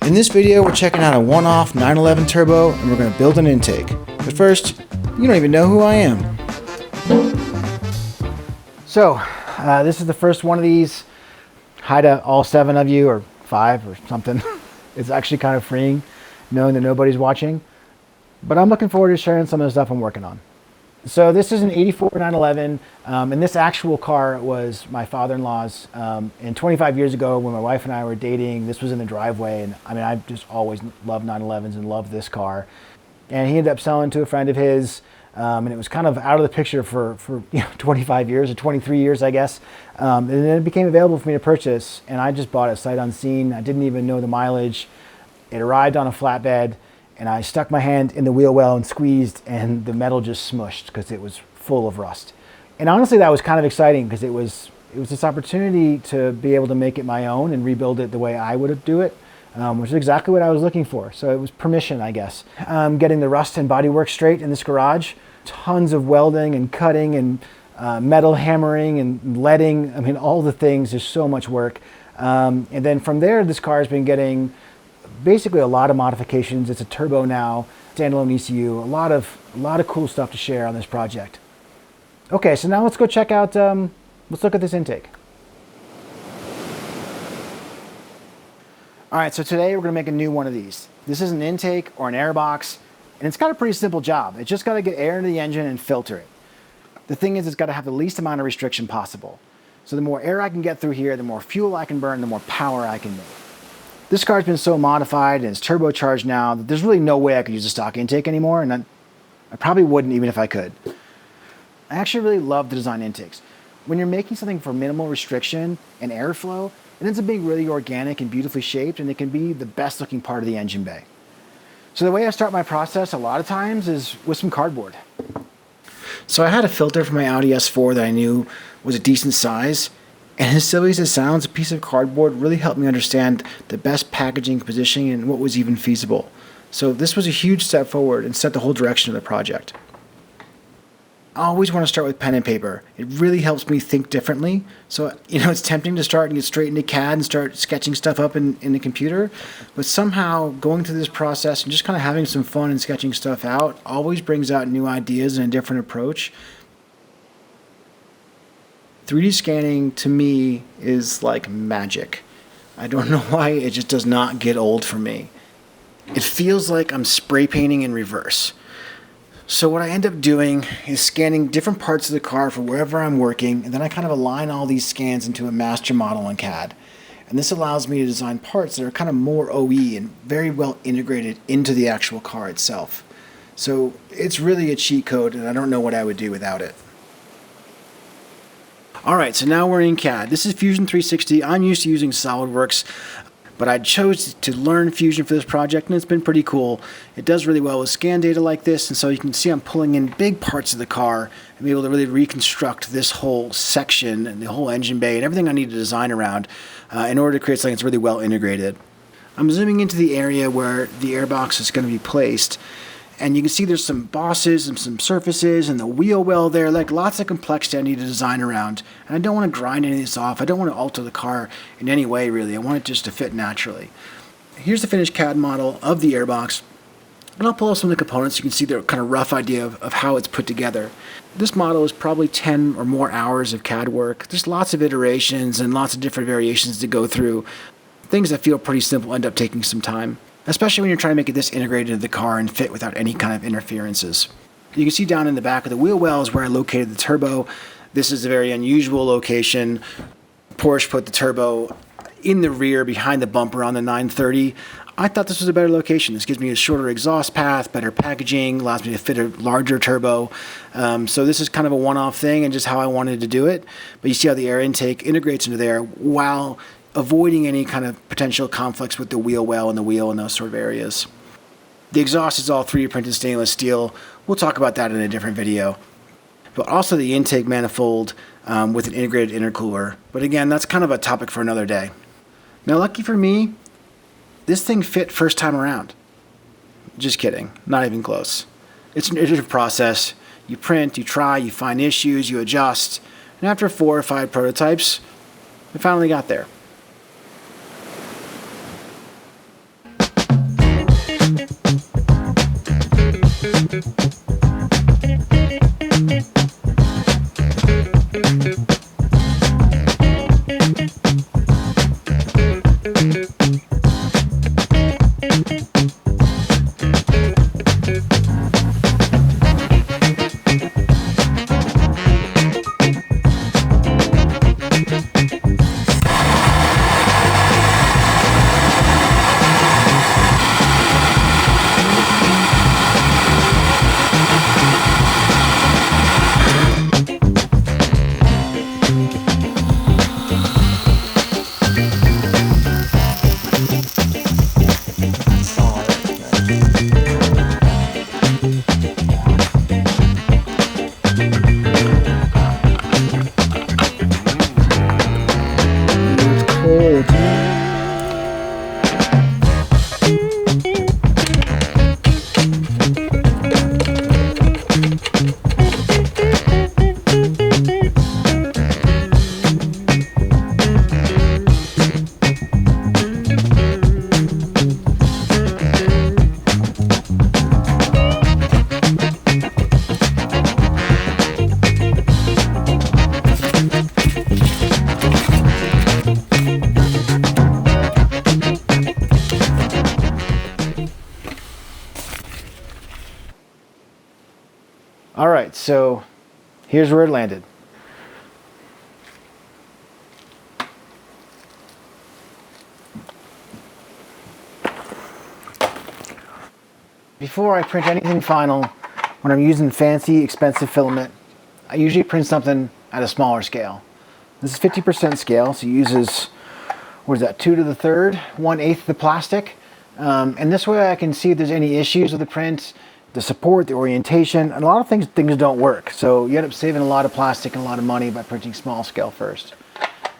In this video, we're checking out a one-off 911 turbo and we're going to build an intake. But first, you don't even know who I am. So, this is the first one of these. Hi to all 7 of you, or 5 or something. It's actually kind of freeing knowing that nobody's watching. But I'm looking forward to sharing some of the stuff I'm working on. So this is an 84 911, and this actual car was my father-in-law's. And 25 years ago when my wife and I were dating, this was in the driveway, and I mean, I just always loved 911s and loved this car. And he ended up selling to a friend of his, and it was kind of out of the picture for 25 years or 23 years, I guess. And then it became available for me to purchase, and I just bought it sight unseen. I didn't even know the mileage. It arrived on a flatbed, and I stuck my hand in the wheel well and squeezed, and the metal just smushed because it was full of rust. And honestly, that was kind of exciting because it was this opportunity to be able to make it my own and rebuild it the way I would do it, which is exactly what I was looking for. So it was permission, I guess. Getting the rust and bodywork straight in this garage, tons of welding and cutting and metal hammering and leading. I mean, all the things. There's so much work. And then from there, this car has been getting basically a lot of modifications. It's a turbo now, standalone ECU, a lot of cool stuff to share on this project. Okay, so now let's go check out, let's look at this intake. All right, so today we're gonna make a new one of these. This is an intake or an airbox, and it's got a pretty simple job. It's just gotta get air into the engine and filter it. The thing is, it's gotta have the least amount of restriction possible. So the more air I can get through here, the more fuel I can burn, the more power I can make. This car's been so modified and it's turbocharged now that there's really no way I could use a stock intake anymore, and I probably wouldn't even if I could. I actually really love the design intakes. When you're making something for minimal restriction and airflow, it ends up being really organic and beautifully shaped, and it can be the best looking part of the engine bay. So the way I start my process a lot of times is with some cardboard. So I had a filter for my Audi S4 that I knew was a decent size. And as silly as it sounds, a piece of cardboard really helped me understand the best packaging, positioning, and what was even feasible. So this was a huge step forward and set the whole direction of the project. I always want to start with pen and paper. It really helps me think differently. So, it's tempting to start and get straight into CAD and start sketching stuff up in the computer. But somehow going through this process and just kind of having some fun and sketching stuff out always brings out new ideas and a different approach. 3D scanning to me is like magic. I don't know why, it just does not get old for me. It feels like I'm spray painting in reverse. So what I end up doing is scanning different parts of the car for wherever I'm working, and then I kind of align all these scans into a master model in CAD. And this allows me to design parts that are kind of more OE and very well integrated into the actual car itself. So it's really a cheat code, and I don't know what I would do without it. Alright, so now we're in CAD. This is Fusion 360. I'm used to using SolidWorks, but I chose to learn Fusion for this project, and it's been pretty cool. It does really well with scan data like this, and so you can see I'm pulling in big parts of the car and be able to really reconstruct this whole section and the whole engine bay and everything I need to design around in order to create something that's really well integrated. I'm zooming into the area where the airbox is going to be placed. And you can see there's some bosses and some surfaces and the wheel well there, like lots of complexity I need to design around. And I don't want to grind any of this off. I don't want to alter the car in any way, really. I want it just to fit naturally. Here's the finished CAD model of the airbox. And I'll pull out some of the components so you can see the kind of rough idea of how it's put together. This model is probably 10 or more hours of CAD work. There's lots of iterations and lots of different variations to go through. Things that feel pretty simple end up taking some time, especially when you're trying to make it this integrated into the car and fit without any kind of interferences. You can see down in the back of the wheel well is where I located the turbo. This is a very unusual location. Porsche put the turbo in the rear behind the bumper on the 930. I thought this was a better location. This gives me a shorter exhaust path, better packaging, allows me to fit a larger turbo. So this is kind of a one-off thing and just how I wanted to do it. But you see how the air intake integrates into there while avoiding any kind of potential conflicts with the wheel well and the wheel and those sort of areas. The exhaust is all 3D printed stainless steel. We'll talk about that in a different video. But also the intake manifold with an integrated intercooler. But again, that's kind of a topic for another day. Now, lucky for me, this thing fit first time around. Just kidding, not even close. It's an iterative process. You print, you try, you find issues, you adjust. And after 4 or 5 prototypes, we finally got there. All right, so here's where it landed. Before I print anything final, when I'm using fancy, expensive filament, I usually print something at a smaller scale. This is 50% scale, so it uses, what is that, 2 to the third, 1/8 the plastic. And this way I can see if there's any issues with the print, the support, the orientation, and a lot of things don't work. So you end up saving a lot of plastic and a lot of money by printing small scale first.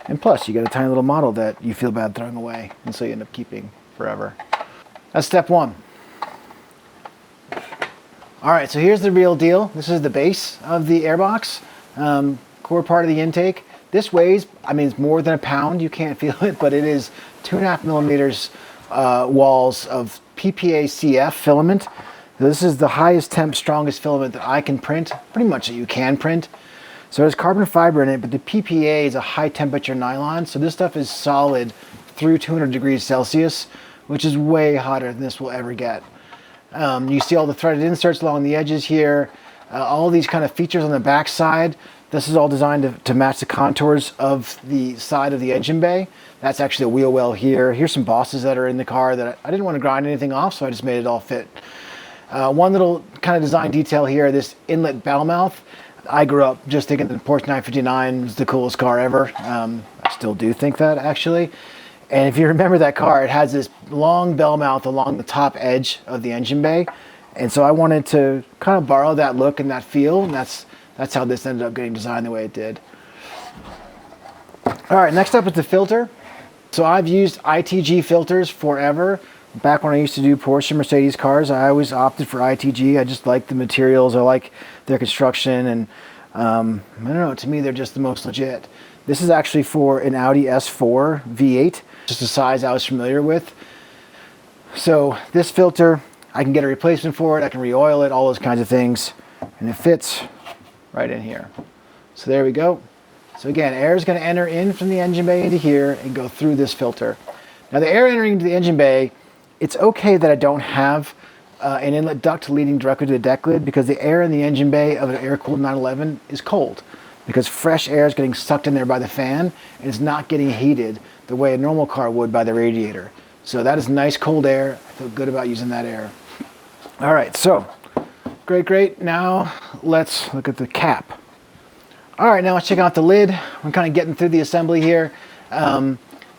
And plus, you get a tiny little model that you feel bad throwing away, and so you end up keeping forever. That's step one. All right, so here's the real deal. This is the base of the airbox, core part of the intake. This weighs, I mean, it's more than a pound. You can't feel it, but it is 2.5 millimeters walls of PPA CF filament. This is the highest temp, strongest filament that I can print, pretty much that you can print. So there's carbon fiber in it, but the PPA is a high temperature nylon. So this stuff is solid through 200 degrees Celsius, which is way hotter than this will ever get. You see all the threaded inserts along the edges here, all these kind of features on the back side. This is all designed to match the contours of the side of the engine bay. That's actually a wheel well here. Here's some bosses that are in the car that I didn't want to grind anything off, so I just made it all fit. One little kind of design detail here, this inlet bell mouth. I grew up just thinking the Porsche 959 was the coolest car ever. I still do think that, actually. And if you remember that car, it has this long bell mouth along the top edge of the engine bay. And so I wanted to kind of borrow that look and that feel, and that's how this ended up getting designed the way it did. All right, next up is the filter. So I've used ITG filters forever. Back when I used to do Porsche and Mercedes cars, I always opted for ITG. I just like the materials, I like their construction, and I don't know, to me they're just the most legit. This is actually for an Audi S4 V8, just a size I was familiar with. So this filter, I can get a replacement for it, I can re-oil it, all those kinds of things, and it fits right in here. So there we go. So again, air is going to enter in from the engine bay into here and go through this filter. Now the air entering into the engine bay, it's okay that I don't have an inlet duct leading directly to the deck lid, because the air in the engine bay of an air-cooled 911 is cold, because fresh air is getting sucked in there by the fan and it's not getting heated the way a normal car would by the radiator. So that is nice cold air. I feel good about using that air. All right, so great. Now let's look at the cap. All right, now let's check out the lid. We're kind of getting through the assembly here.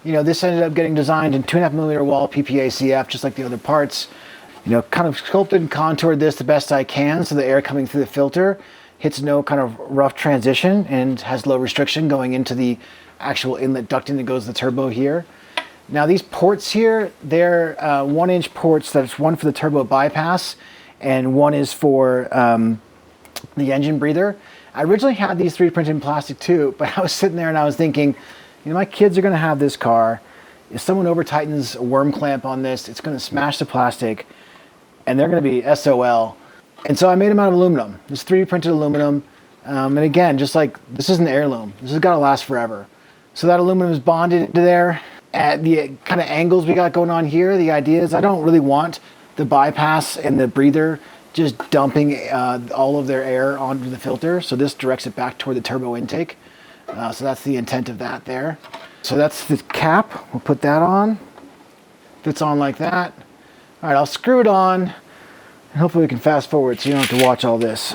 You know, this ended up getting designed in 2.5 millimeter wall PPA CF, just like the other parts. You know, kind of sculpted and contoured this the best I can so the air coming through the filter hits no kind of rough transition and has low restriction going into the actual inlet ducting that goes to the turbo here. Now these ports here, they're 1-inch ports. That's one for the turbo bypass and one is for the engine breather. I originally had these 3D printed in plastic too, but I was sitting there and I was thinking, you know, my kids are going to have this car. If someone over tightens a worm clamp on this, it's going to smash the plastic and they're going to be SOL. And so I made them out of aluminum. This 3D printed aluminum. And again, just like this is an heirloom. This has got to last forever. So that aluminum is bonded into there. At the kind of angles we got going on here, the idea is I don't really want the bypass and the breather just dumping all of their air onto the filter. So this directs it back toward the turbo intake. So that's the intent of that there. So that's the cap. We'll put that on. Fits on like that. All right, I'll screw it on. And hopefully we can fast forward so you don't have to watch all this.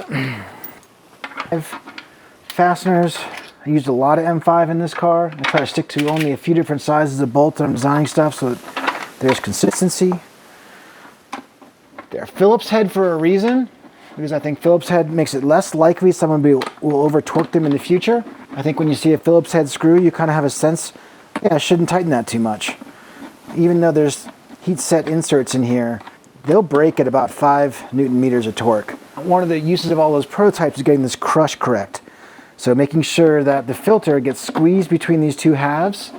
Fasteners. I used a lot of M5 in this car. I try to stick to only a few different sizes of bolts when I'm designing stuff so that there's consistency. They're Phillips head for a reason, because I think Phillips head makes it less likely someone will over torque them in the future. I think when you see a Phillips head screw, you kind of have a sense, yeah, I shouldn't tighten that too much. Even though there's heat set inserts in here, they'll break at about 5 Newton meters of torque. One of the uses of all those prototypes is getting this crush correct. So making sure that the filter gets squeezed between these two halves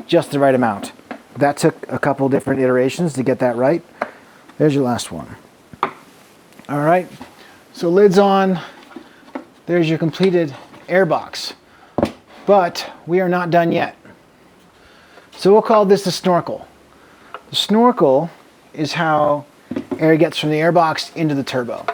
just the right amount. That took a couple different iterations to get that right. There's your last one. All right, so lid's on. There's your completed airbox. But we are not done yet. So we'll call this the snorkel. The snorkel is how air gets from the airbox into the turbo.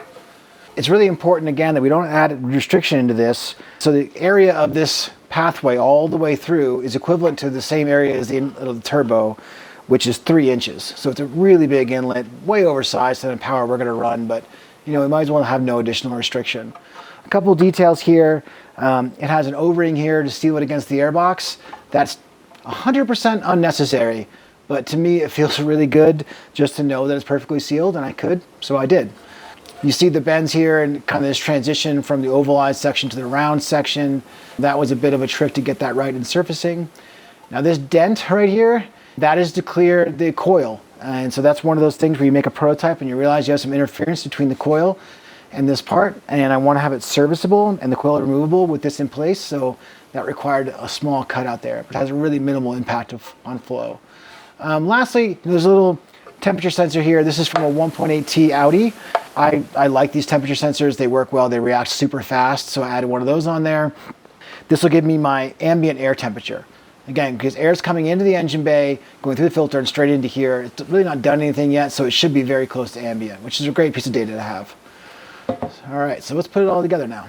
It's really important, again, that we don't add restriction into this. So the area of this pathway all the way through is equivalent to the same area as the inlet of the turbo, which is 3 inches. So it's a really big inlet, way oversized to the power we're going to run, but we might as well have no additional restriction. A couple of details here. It has an O-ring here to seal it against the airbox. That's 100% unnecessary, but to me it feels really good just to know that it's perfectly sealed, and I could, so I did. You see the bends here and kind of this transition from the ovalized section to the round section. That was a bit of a trick to get that right in surfacing. Now this dent right here, that is to clear the coil. And so that's one of those things where you make a prototype and you realize you have some interference between the coil and this part. And I want to have it serviceable and the coil removable with this in place. So that required a small cut out there, but it has a really minimal impact on flow. Lastly, there's a little temperature sensor here. This is from a 1.8T Audi. I like these temperature sensors. They work well. They react super fast. So I added one of those on there. This will give me my ambient air temperature. Again, because air is coming into the engine bay, going through the filter and straight into here. It's really not done anything yet, so it should be very close to ambient, which is a great piece of data to have. All right, so let's put it all together now.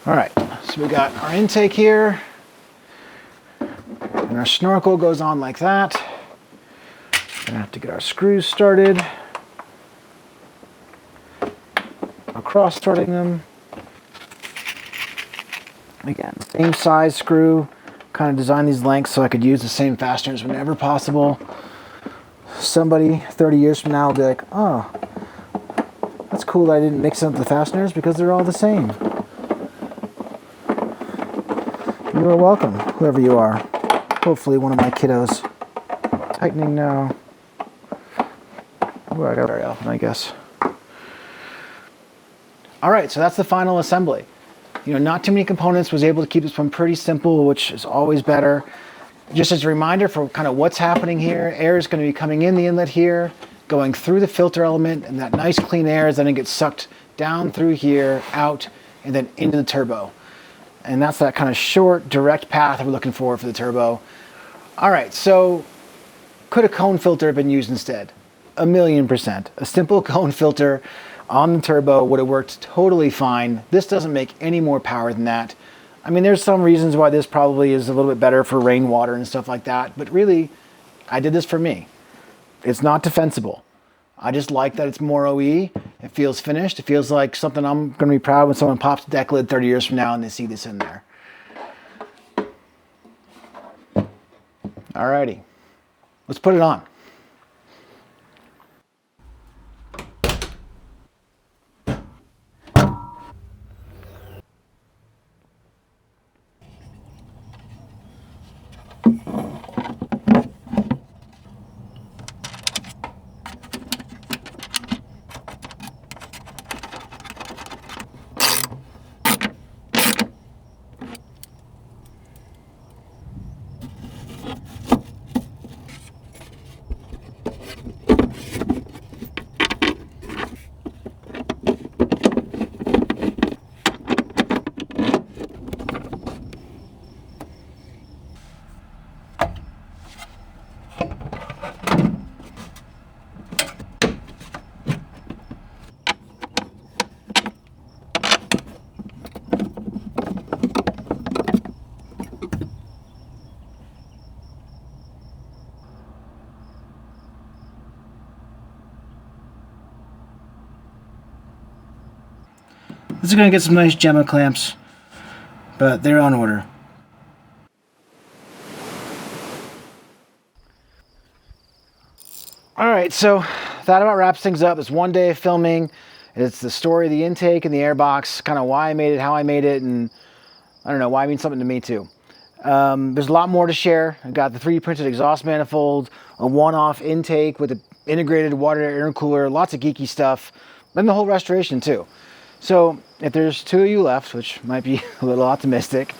All right, so we got our intake here, and our snorkel goes on like that. We're gonna have to get our screws started. Cross-threading them. Again, same size screw. Kind of designed these lengths so I could use the same fasteners whenever possible. Somebody 30 years from now will be like, oh, that's cool that I didn't mix up the fasteners because they're all the same. You are welcome, whoever you are. Hopefully one of my kiddos. Tightening now. Ooh, I got it very often, I guess. All right, so that's the final assembly. Not too many components, was able to keep this one pretty simple, which is always better. Just as a reminder for kind of what's happening here, air is going to be coming in the inlet here, going through the filter element, and that nice clean air is then going to get sucked down through here, out, and then into the turbo. And that's that kind of short, direct path we're looking for the turbo. All right, so could a cone filter have been used instead? 1,000,000%. A simple cone filter on the turbo would have worked totally fine. This doesn't make any more power than that. I mean, there's some reasons why this probably is a little bit better for rainwater and stuff like that, but really, I did this for me. It's not defensible. I just like that it's more OE. It feels finished. It feels like something I'm going to be proud when someone pops the deck lid 30 years from now and they see this in there. Alrighty, let's put it on. This is going to get some nice Gemma clamps, but they're on order. All right, so that about wraps things up. It's one day of filming. It's the story of the intake and the airbox, kind of why I made it, how I made it, and I don't know, why it means something to me too. There's a lot more to share. I got the 3D printed exhaust manifold, a one-off intake with an integrated water air cooler, lots of geeky stuff, and the whole restoration too. So if there's 2 of you left, which might be a little optimistic,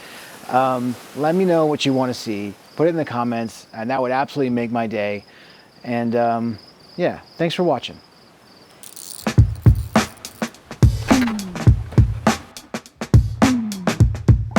let me know what you want to see. Put it in the comments, and that would absolutely make my day. And yeah, thanks for watching.